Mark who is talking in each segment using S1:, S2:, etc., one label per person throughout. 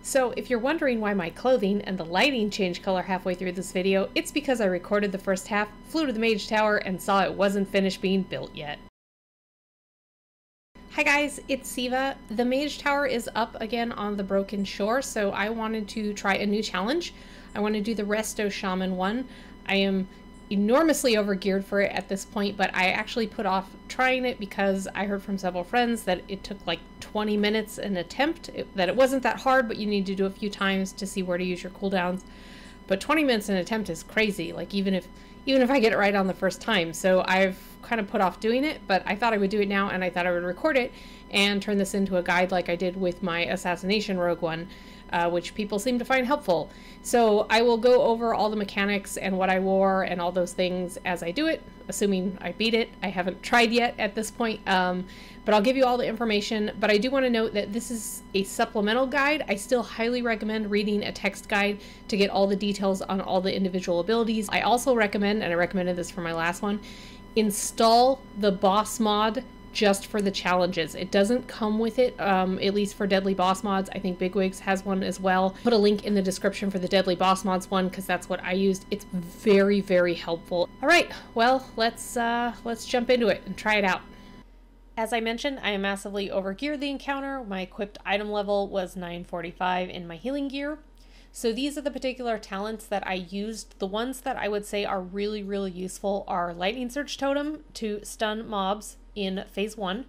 S1: So if you're wondering why my clothing and the lighting changed color halfway through this video, it's because I recorded the first half, flew to the Mage Tower, and saw it wasn't finished being built yet. Hi guys, it's Siva. The Mage Tower is up again on the Broken Shore, so I wanted to try a new challenge. I want to do the resto shaman one. I am enormously overgeared for it at this point, but I actually put off trying it because I heard from several friends that it took like 20 minutes an attempt, that it wasn't that hard, but you need to do a few times to see where to use your cooldowns. But 20 minutes an attempt is crazy, like even if I get it right on the first time. So I've kind of put off doing it, but I thought I would do it now, and I thought I would record it and turn this into a guide like I did with my assassination rogue one, which people seem to find helpful. So I will go over all the mechanics and what I wore and all those things as I do it, assuming I beat it. I haven't tried yet at this point, but I'll give you all the information. But I do want to note that this is a supplemental guide. I still highly recommend reading a text guide to get all the details on all the individual abilities. I also recommend, and I recommended this for my last one, install the boss mod just for the challenges. It doesn't come with it, at least for deadly boss mods. I think Bigwigs has one as well. Put a link in the description for the deadly boss mods one because that's what I used. It's very, very helpful. All right, well, let's jump into it and try it out. As I mentioned, I am massively overgeared the encounter. My equipped item level was 945 in my healing gear. So these are the particular talents that I used. The ones that I would say are really, really useful are Lightning Surge Totem to stun mobs in phase 1.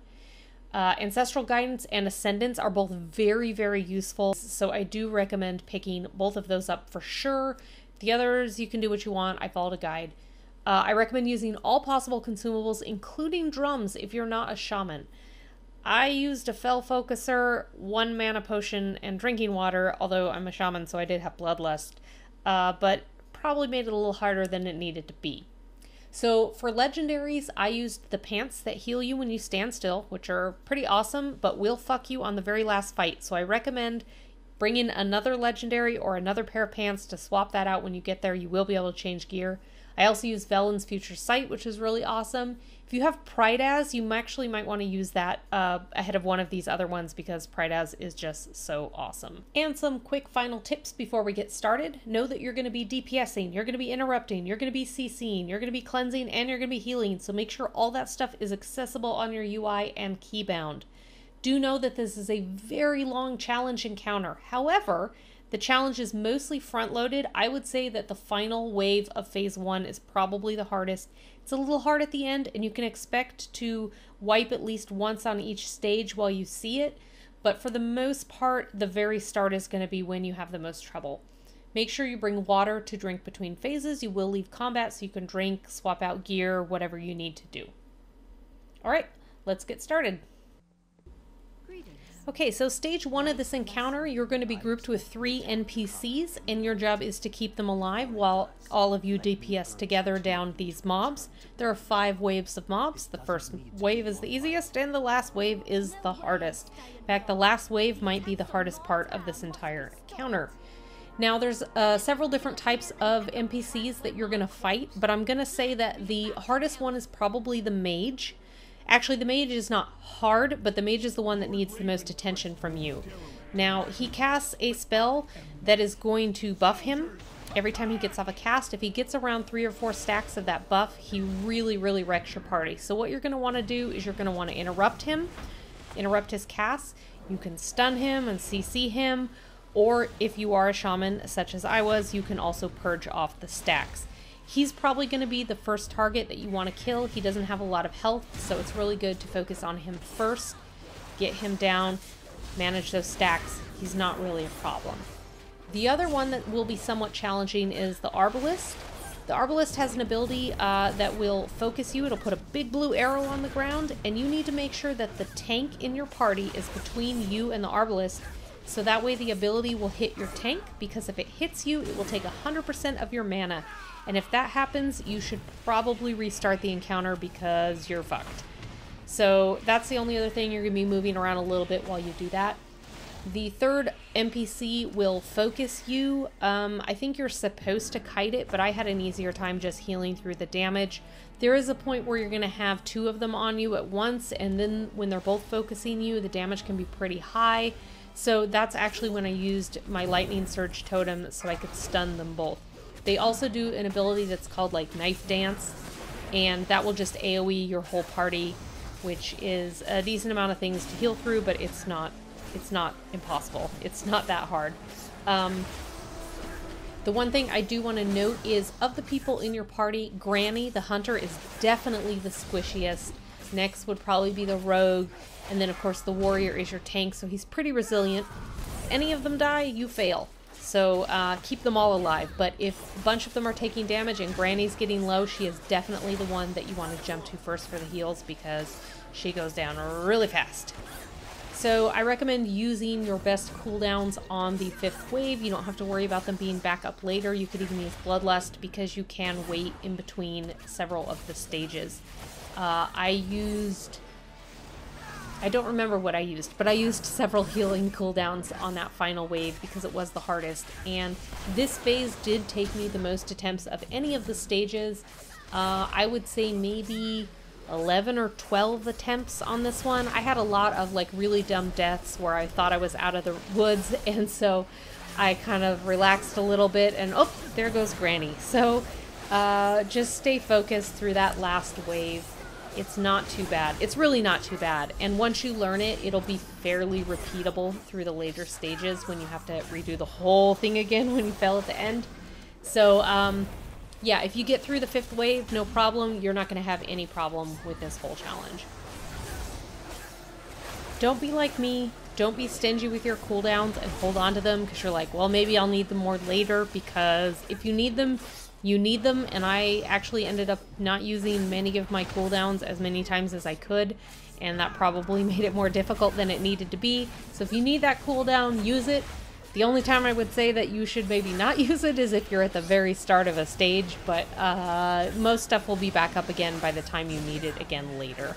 S1: Ancestral Guidance and Ascendance are both very, very useful. So I do recommend picking both of those up for sure. The others, you can do what you want. I followed a guide. I recommend using all possible consumables, including drums if you're not a shaman. I used a Fel Focuser, 1 mana potion, and drinking water, although I'm a shaman, so I did have Bloodlust, but probably made it a little harder than it needed to be. So for legendaries, I used the pants that heal you when you stand still, which are pretty awesome, but will fuck you on the very last fight. So I recommend bringing another legendary or another pair of pants to swap that out when you get there. You will be able to change gear. I also use Velen's Future Sight, which is really awesome. If you have Pride As, you actually might want to use that ahead of one of these other ones because Pride As is just so awesome. And some quick final tips before we get started. Know that you're going to be DPSing, you're going to be interrupting, you're going to be CCing, you're going to be cleansing, and you're going to be healing. So make sure all that stuff is accessible on your UI and keybound. Do know that this is a very long challenge encounter. However, the challenge is mostly front-loaded. I would say that the final wave of phase 1 is probably the hardest. It's a little hard at the end, and you can expect to wipe at least once on each stage while you see it, but for the most part, the very start is going to be when you have the most trouble. Make sure you bring water to drink between phases. You will leave combat so you can drink, swap out gear, whatever you need to do. All right, let's get started. Okay, so stage 1 of this encounter, you're going to be grouped with 3 NPCs, and your job is to keep them alive while all of you DPS together down these mobs. There are 5 waves of mobs. The first wave is the easiest, and the last wave is the hardest. In fact, the last wave might be the hardest part of this entire encounter. Now, there's several different types of NPCs that you're going to fight, but I'm going to say that the hardest one is probably the mage. Actually, the mage is not hard, but the mage is the one that needs the most attention from you. Now, he casts a spell that is going to buff him every time he gets off a cast. If he gets around 3 or 4 stacks of that buff, he really, really wrecks your party. So what you're going to want to do is you're going to want to interrupt him, interrupt his cast. You can stun him and CC him, or if you are a shaman, such as I was, you can also purge off the stacks. He's probably going to be the first target that you want to kill. He doesn't have a lot of health, so it's really good to focus on him first, get him down, manage those stacks. He's not really a problem. The other one that will be somewhat challenging is the Arbalist. The Arbalist has an ability that will focus you. It'll put a big blue arrow on the ground, and you need to make sure that the tank in your party is between you and the Arbalist, so that way the ability will hit your tank, because if it hits you, it will take 100% of your mana. And if that happens, you should probably restart the encounter because you're fucked. So that's the only other thing. You're going to be moving around a little bit while you do that. The third NPC will focus you. I think you're supposed to kite it, but I had an easier time just healing through the damage. There is a point where you're going to have 2 of them on you at once, and then when they're both focusing you, the damage can be pretty high. So that's actually when I used my Lightning Surge totem so I could stun them both. They also do an ability that's called like Knife Dance, and that will just AoE your whole party, which is a decent amount of things to heal through, but it's not impossible. It's not that hard. The one thing I do want to note is, of the people in your party, Granny, the hunter, is definitely the squishiest. Next would probably be the rogue, and then of course the warrior is your tank, so he's pretty resilient. If any of them die, you fail. So keep them all alive, but if a bunch of them are taking damage and Granny's getting low, she is definitely the one that you want to jump to first for the heals, because she goes down really fast. So I recommend using your best cooldowns on the 5th wave. You don't have to worry about them being back up later. You could even use Bloodlust because you can wait in between several of the stages. I don't remember what I used, but I used several healing cooldowns on that final wave because it was the hardest. And this phase did take me the most attempts of any of the stages. I would say maybe 11 or 12 attempts on this one. I had a lot of like really dumb deaths where I thought I was out of the woods, and so I kind of relaxed a little bit and oh, there goes Granny. So just stay focused through that last wave. It's not too bad. It's really not too bad. And once you learn it, it'll be fairly repeatable through the later stages when you have to redo the whole thing again when you fell at the end. So yeah, if you get through the 5th wave, no problem. You're not going to have any problem with this whole challenge. Don't be like me. Don't be stingy with your cooldowns and hold on to them because you're like, well, maybe I'll need them more later, because if you need them, you need them. And I actually ended up not using many of my cooldowns as many times as I could, and that probably made it more difficult than it needed to be. So if you need that cooldown, use it. The only time I would say that you should maybe not use it is if you're at the very start of a stage, but most stuff will be back up again by the time you need it again later.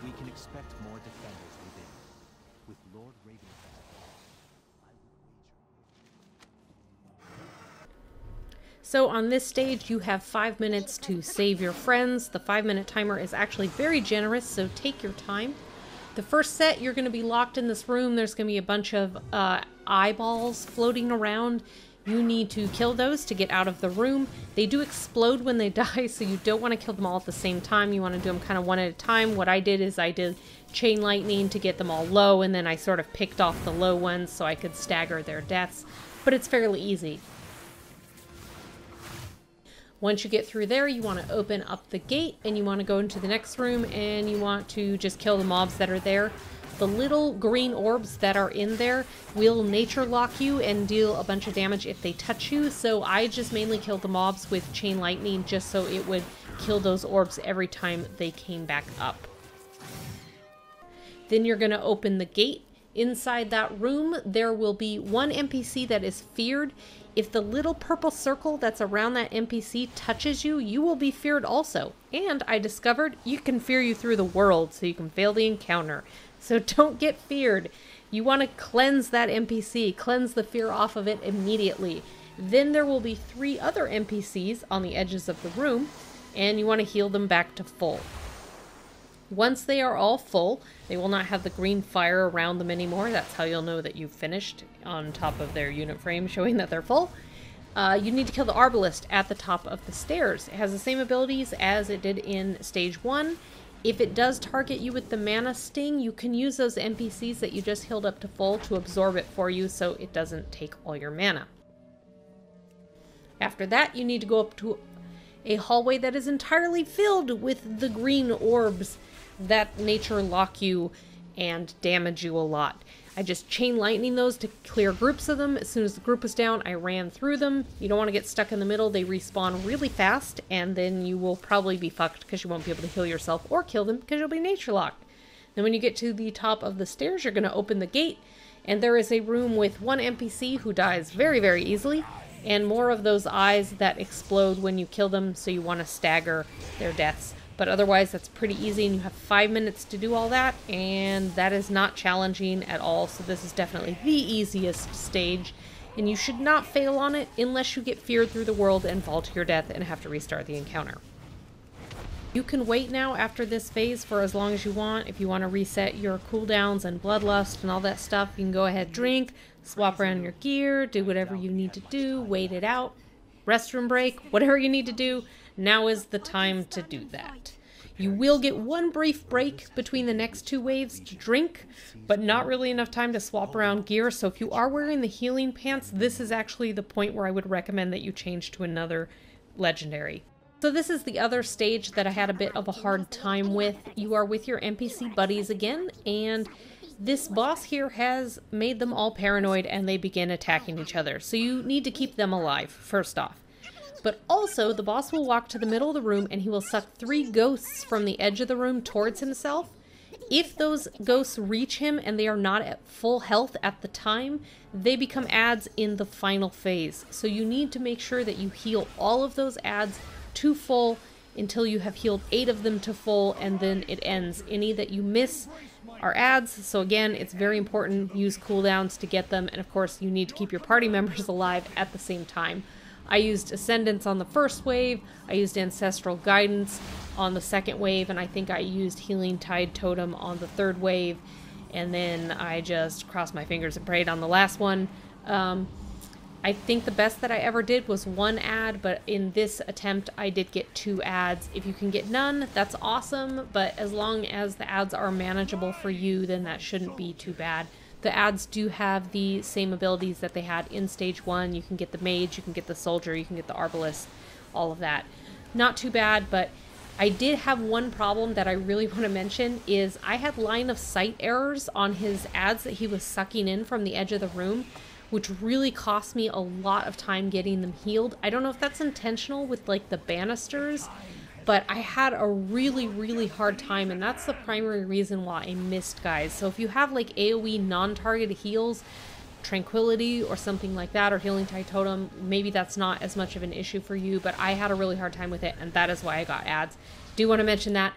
S2: We can expect more defenders within. With Lord Ravenfest, I would wager.
S1: So on this stage, you have 5 minutes to save your friends. The 5-minute timer is actually very generous, so take your time. The first set, you're going to be locked in this room. There's going to be a bunch of eyeballs floating around. You need to kill those to get out of the room. They do explode when they die, so you don't want to kill them all at the same time. You want to do them kind of one at a time. What I did is I did chain lightning to get them all low, and then I sort of picked off the low ones so I could stagger their deaths. But it's fairly easy. Once you get through there, you want to open up the gate, and you want to go into the next room, and you want to just kill the mobs that are there. The little green orbs that are in there will nature lock you and deal a bunch of damage if they touch you, so I just mainly killed the mobs with chain lightning just so it would kill those orbs every time they came back up. Then you're going to open the gate. Inside that room, there will be one NPC that is feared. If the little purple circle that's around that NPC touches you, you will be feared also. And I discovered you can fear you through the world, so you can fail the encounter. So don't get feared. You want to cleanse that NPC, cleanse the fear off of it immediately. Then there will be 3 other NPCs on the edges of the room, and you want to heal them back to full. Once they are all full, they will not have the green fire around them anymore. That's how you'll know that you've finished on top of their unit frame, showing that they're full. You need to kill the arbalist at the top of the stairs. It has the same abilities as it did in stage 1. If it does target you with the mana sting, you can use those NPCs that you just healed up to full to absorb it for you so it doesn't take all your mana. After that, you need to go up to a hallway that is entirely filled with the green orbs that nature lock you and damage you a lot. I just chain lightning those to clear groups of them. As soon as the group was down, I ran through them. You don't want to get stuck in the middle. They respawn really fast, and then you will probably be fucked because you won't be able to heal yourself or kill them because you'll be nature locked. Then when you get to the top of the stairs, you're going to open the gate, and there is a room with one NPC who dies very, very easily, and more of those eyes that explode when you kill them, so you want to stagger their deaths. But otherwise, that's pretty easy, and you have 5 minutes to do all that, and that is not challenging at all, so this is definitely the easiest stage, and you should not fail on it unless you get feared through the world and fall to your death and have to restart the encounter. You can wait now after this phase for as long as you want. If you want to reset your cooldowns and bloodlust and all that stuff, you can go ahead, drink, swap around your gear, do whatever you need to do, wait it out, restroom break, whatever you need to do. Now is the time to do that. You will get one brief break between the next 2 waves to drink, but not really enough time to swap around gear. So if you are wearing the healing pants, this is actually the point where I would recommend that you change to another legendary. So this is the other stage that I had a bit of a hard time with. You are with your NPC buddies again, and this boss here has made them all paranoid and they begin attacking each other. So you need to keep them alive, first off. But also, the boss will walk to the middle of the room and he will suck 3 ghosts from the edge of the room towards himself. If those ghosts reach him and they are not at full health at the time, they become adds in the final phase. So you need to make sure that you heal all of those adds to full until you have healed 8 of them to full, and then it ends. Any that you miss are adds, so again, it's very important. Use cooldowns to get them, and of course, you need to keep your party members alive at the same time. I used Ascendance on the first wave, I used Ancestral Guidance on the second wave, and I think I used Healing Tide Totem on the third wave, and then I just crossed my fingers and prayed on the last one. I think the best that I ever did was 1 add, but in this attempt I did get 2 adds. If you can get none, that's awesome, but as long as the adds are manageable for you, then that shouldn't be too bad. The adds do have the same abilities that they had in stage 1. You can get the mage, you can get the soldier, you can get the arbalist, all of that. Not too bad, but I did have one problem that I really want to mention is I had line of sight errors on his adds that he was sucking in from the edge of the room, which really cost me a lot of time getting them healed. I don't know if that's intentional with like the banisters, but I had a really, really hard time, and that's the primary reason why I missed, guys. So if you have like AoE non-targeted heals, Tranquility or something like that, or Healing Tide Totem, maybe that's not as much of an issue for you, but I had a really hard time with it, and that is why I got adds. Do want to mention that.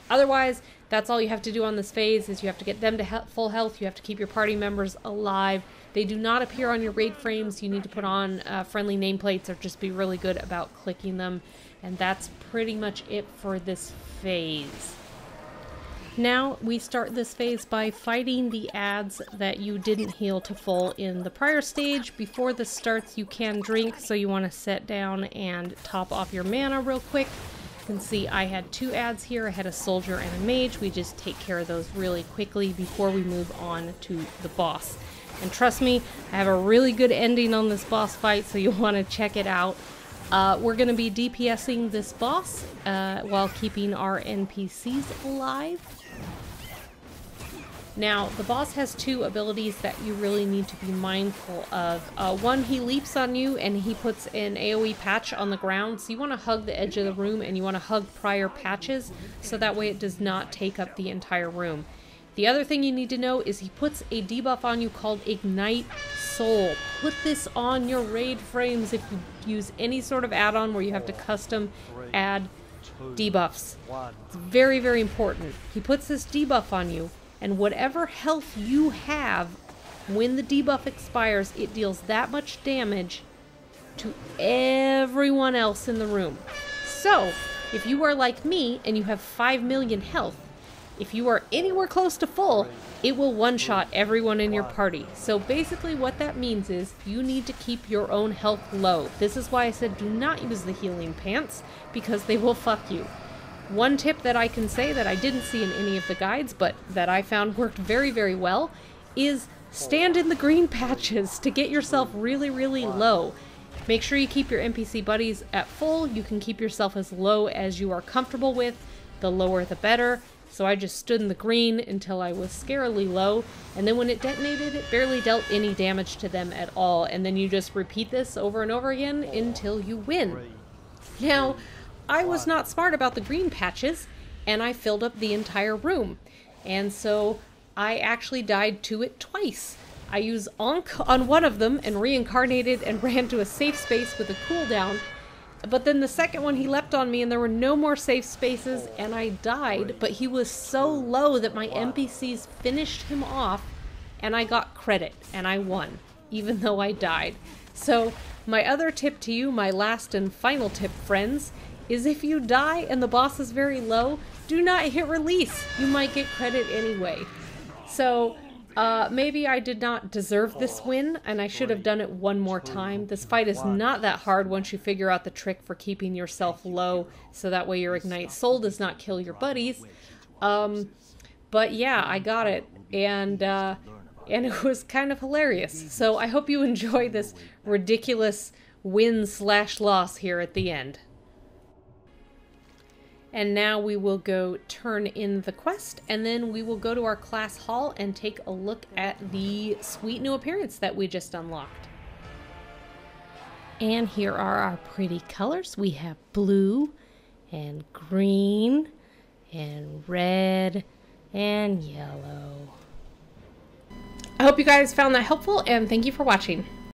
S1: Otherwise, that's all you have to do on this phase, is you have to get them to full health, you have to keep your party members alive. They do not appear on your raid frames. You need to put on friendly nameplates or just be really good about clicking them. And that's pretty much it for this phase. Now we start this phase by fighting the adds that you didn't heal to full in the prior stage. Before this starts, you can drink, so you want to sit down and top off your mana real quick. You can see I had 2 adds here. I had a soldier and a mage. We just take care of those really quickly before we move on to the boss. And trust me, I have a really good ending on this boss fight, so you'll want to check it out. We're going to be DPSing this boss while keeping our NPCs alive. Now, the boss has 2 abilities that you really need to be mindful of. One, he leaps on you and he puts an AoE patch on the ground, so you want to hug the edge of the room and you want to hug prior patches, so that way it does not take up the entire room. The other thing you need to know is he puts a debuff on you called Ignite Soul. Put this on your raid frames if you use any sort of add-on where you have to custom add debuffs. It's very, very important. He puts this debuff on you, and whatever health you have when the debuff expires, it deals that much damage to everyone else in the room. So, if you are like me and you have 5 million health, if you are anywhere close to full, it will one-shot everyone in your party. So basically what that means is you need to keep your own health low. This is why I said do not use the healing pants, because they will fuck you. One tip that I can say that I didn't see in any of the guides, but that I found worked very, very well, is stand in the green patches to get yourself really, really low. Make sure you keep your NPC buddies at full. You can keep yourself as low as you are comfortable with. The lower the better. So I just stood in the green until I was scarily low, and then when it detonated, it barely dealt any damage to them at all, and then you just repeat this over and over again until you win. Now, I was not smart about the green patches, and I filled up the entire room, and so I actually died to it twice. I used Onk on one of them and reincarnated and ran to a safe space with a cooldown. But then the second one, he leapt on me and there were no more safe spaces and I died. But he was so low that my NPCs finished him off and I got credit and I won, even though I died. So my other tip to you, my last and final tip, friends, is if you die and the boss is very low, do not hit release. You might get credit anyway. So maybe I did not deserve this win, and I should have done it one more time. This fight is not that hard once you figure out the trick for keeping yourself low, so that way your Ignite Soul does not kill your buddies. But yeah, I got it, and it was kind of hilarious. So I hope you enjoy this ridiculous win/loss here at the end. And now we will go turn in the quest, and then we will go to our class hall and take a look at the sweet new appearance that we just unlocked. And here are our pretty colors. We have blue and green and red and yellow. I hope you guys found that helpful, and thank you for watching.